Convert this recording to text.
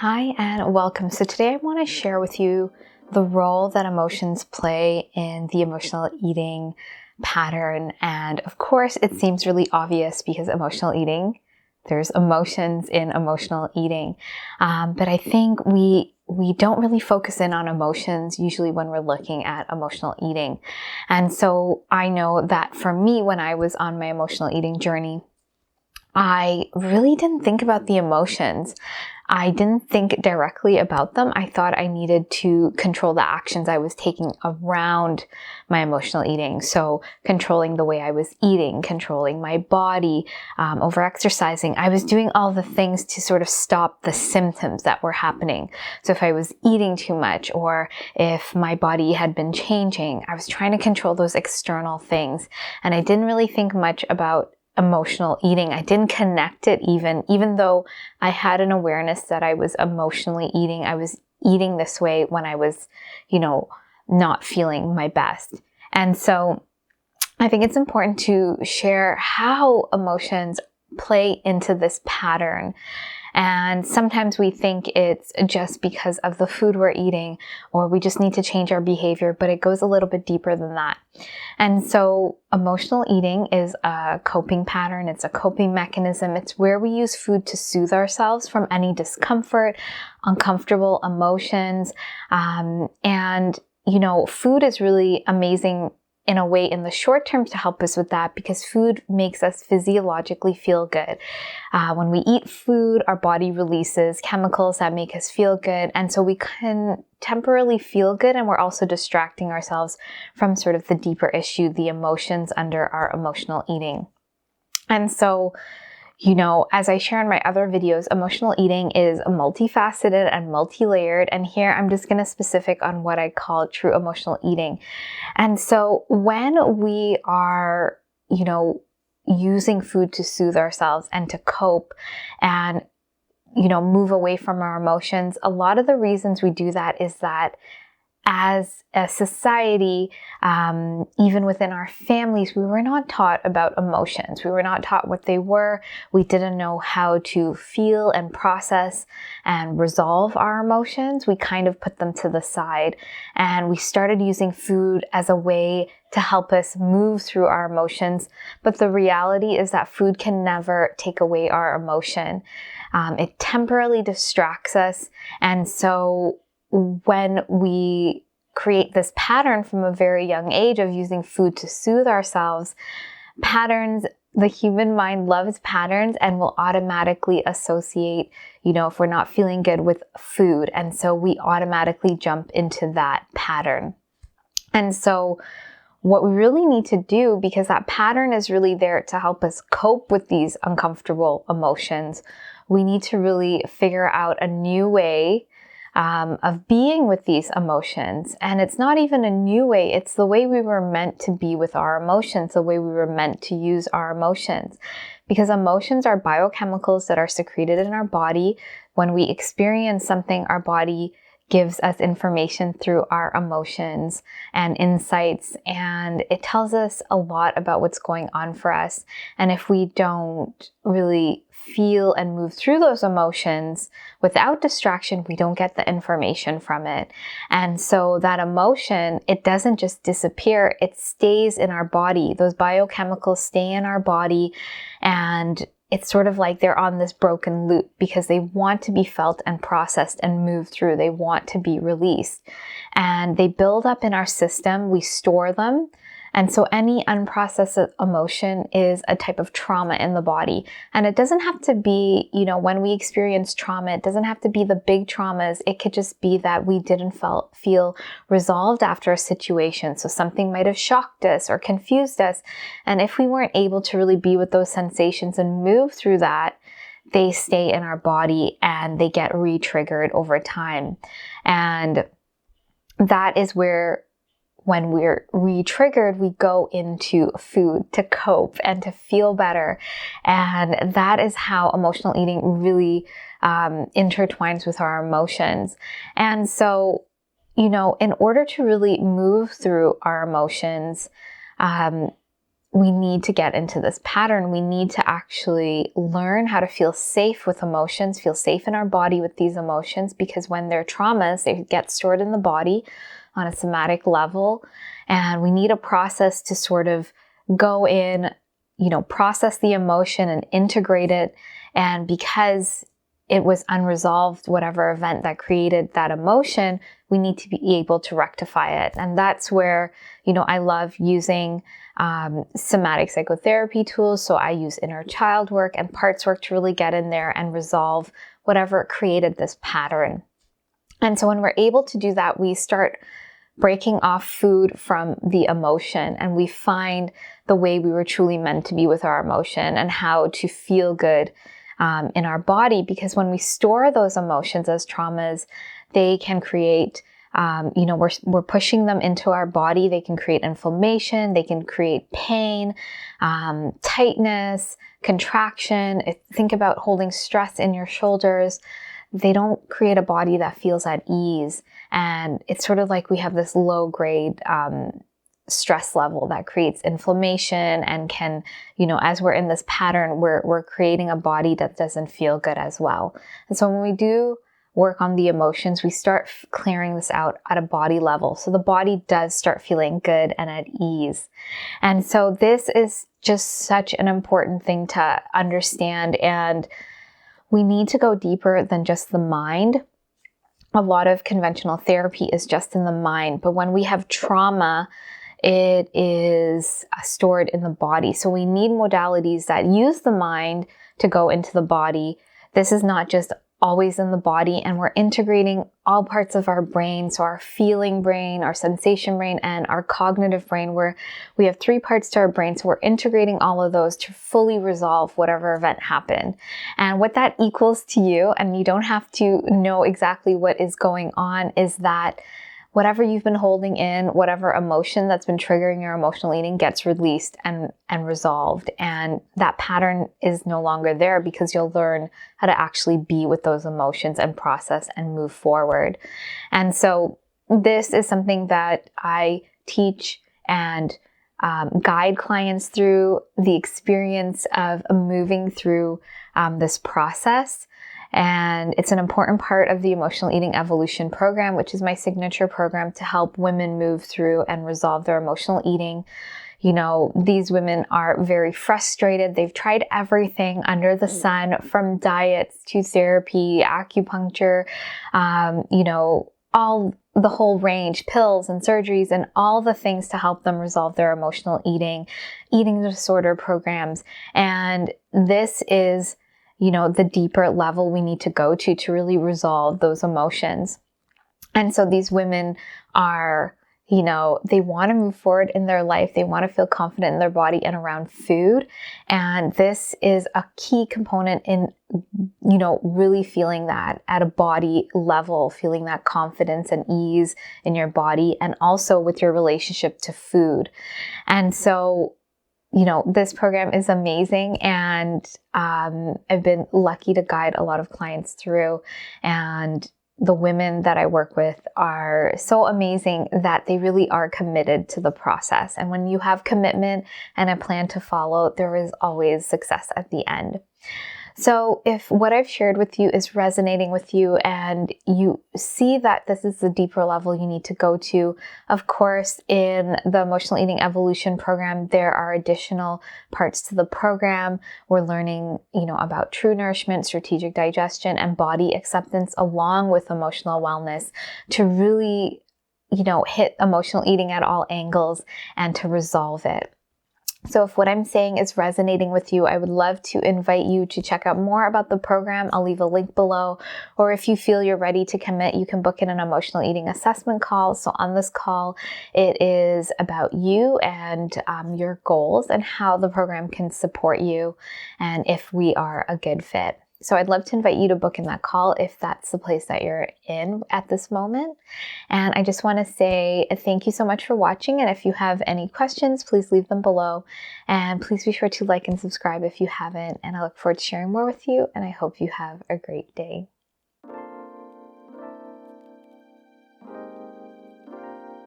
Hi and welcome. So today I want to share with you the role that emotions play in the emotional eating pattern. And of course, it seems really obvious because emotional eating, there's emotions in emotional eating. But I think we don't really focus in on emotions usually when we're looking at emotional eating. And so I know that for me, when I was on my emotional eating journey, I really didn't think about the emotions. I didn't think directly about them. I thought I needed to control the actions I was taking around my emotional eating. So controlling the way I was eating, controlling my body, over-exercising. I was doing all the things to sort of stop the symptoms that were happening. So if I was eating too much or if my body had been changing, I was trying to control those external things. And I didn't really think much about emotional eating. I didn't connect it even though I had an awareness that I was emotionally eating. I was eating this way when I was, not feeling my best. And so I think it's important to share how emotions play into this pattern. And sometimes we think it's just because of the food we're eating, or we just need to change our behavior, but it goes a little bit deeper than that. And so emotional eating is a coping pattern. It's a coping mechanism. It's where we use food to soothe ourselves from any discomfort, uncomfortable emotions. Food is really amazing in a way in the short term to help us with that, because food makes us physiologically feel good. When we eat food, our body releases chemicals that make us feel good. And so we can temporarily feel good, and we're also distracting ourselves from sort of the deeper issue, the emotions under our emotional eating. And so, as I share in my other videos, emotional eating is multifaceted and multi-layered. And here I'm just going to specific on what I call true emotional eating. And so when we are, using food to soothe ourselves and to cope and, move away from our emotions, a lot of the reasons we do that is that as a society, even within our families, we were not taught about emotions. We were not taught what they were. We didn't know how to feel and process and resolve our emotions. We kind of put them to the side, and we started using food as a way to help us move through our emotions. But the reality is that food can never take away our emotion. It temporarily distracts us. And so when we create this pattern from a very young age of using food to soothe ourselves, the human mind loves patterns and will automatically associate, if we're not feeling good, with food. And so we automatically jump into that pattern. And so what we really need to do, because that pattern is really there to help us cope with these uncomfortable emotions, we need to really figure out a new way of being with these emotions. And it's not even a new way. It's the way we were meant to be with our emotions, the way we were meant to use our emotions. Because emotions are biochemicals that are secreted in our body. When we experience something, our body gives us information through our emotions and insights, and it tells us a lot about what's going on for us. And if we don't really feel and move through those emotions without distraction, we don't get the information from it. And so that emotion, it doesn't just disappear, it stays in our body. Those biochemicals stay in our body, and it's sort of like they're on this broken loop because they want to be felt and processed and moved through. They want to be released. And they build up in our system. We store them. And so any unprocessed emotion is a type of trauma in the body. And it doesn't have to be, when we experience trauma, it doesn't have to be the big traumas. It could just be that we didn't feel resolved after a situation. So something might have shocked us or confused us. And if we weren't able to really be with those sensations and move through that, they stay in our body and they get re-triggered over time. And that is where, when we're re-triggered, we go into food to cope and to feel better. And that is how emotional eating really intertwines with our emotions. And so, in order to really move through our emotions, we need to get into this pattern. We need to actually learn how to feel safe with emotions, feel safe in our body with these emotions, because when they're traumas, they get stored in the body on a somatic level. And we need a process to sort of go in, process the emotion and integrate it. And because it was unresolved, whatever event that created that emotion, we need to be able to rectify it. And that's where, I love using somatic psychotherapy tools. So I use inner child work and parts work to really get in there and resolve whatever created this pattern. And so when we're able to do that, we start breaking off food from the emotion, and we find the way we were truly meant to be with our emotion and how to feel good in our body. Because when we store those emotions as traumas, they can create we're pushing them into our body. They can create inflammation. They can create pain, tightness, contraction. Think about holding stress in your shoulders. They don't create a body that feels at ease. And it's sort of like we have this low grade stress level that creates inflammation and can, as we're in this pattern, we're creating a body that doesn't feel good as well. And so when we do work on the emotions, we start clearing this out at a body level. So the body does start feeling good and at ease. And so this is just such an important thing to understand. And we need to go deeper than just the mind. A lot of conventional therapy is just in the mind, but when we have trauma, it is stored in the body. So we need modalities that use the mind to go into the body. This is not just always in the body, and we're integrating all parts of our brain. So our feeling brain, our sensation brain, and our cognitive brain, where we have 3 parts to our brain. So we're integrating all of those to fully resolve whatever event happened. And what that equals to you, and you don't have to know exactly what is going on, is that whatever you've been holding in, whatever emotion that's been triggering your emotional eating gets released and resolved. And that pattern is no longer there, because you'll learn how to actually be with those emotions and process and move forward. And so this is something that I teach and guide clients through the experience of moving through this process. And it's an important part of the Emotional Eating Evolution program, which is my signature program to help women move through and resolve their emotional eating. These women are very frustrated. They've tried everything under the sun, from diets to therapy, acupuncture, all the whole range, pills and surgeries and all the things to help them resolve their emotional eating disorder programs. And this is the deeper level we need to go to really resolve those emotions. And so these women are, they want to move forward in their life. They want to feel confident in their body and around food. And this is a key component in, really feeling that at a body level, feeling that confidence and ease in your body, and also with your relationship to food. And so this program is amazing, and I've been lucky to guide a lot of clients through, and the women that I work with are so amazing that they really are committed to the process. And when you have commitment and a plan to follow, there is always success at the end. So if what I've shared with you is resonating with you and you see that this is the deeper level you need to go to, of course, in the Emotional Eating Evolution program, there are additional parts to the program. We're learning, about true nourishment, strategic digestion, and body acceptance, along with emotional wellness, to really, hit emotional eating at all angles and to resolve it. So if what I'm saying is resonating with you, I would love to invite you to check out more about the program. I'll leave a link below. Or if you feel you're ready to commit, you can book in an emotional eating assessment call. So on this call, it is about you and your goals and how the program can support you and if we are a good fit. So I'd love to invite you to book in that call if that's the place that you're in at this moment. And I just want to say thank you so much for watching. And if you have any questions, please leave them below. And please be sure to like and subscribe if you haven't. And I look forward to sharing more with you. And I hope you have a great day.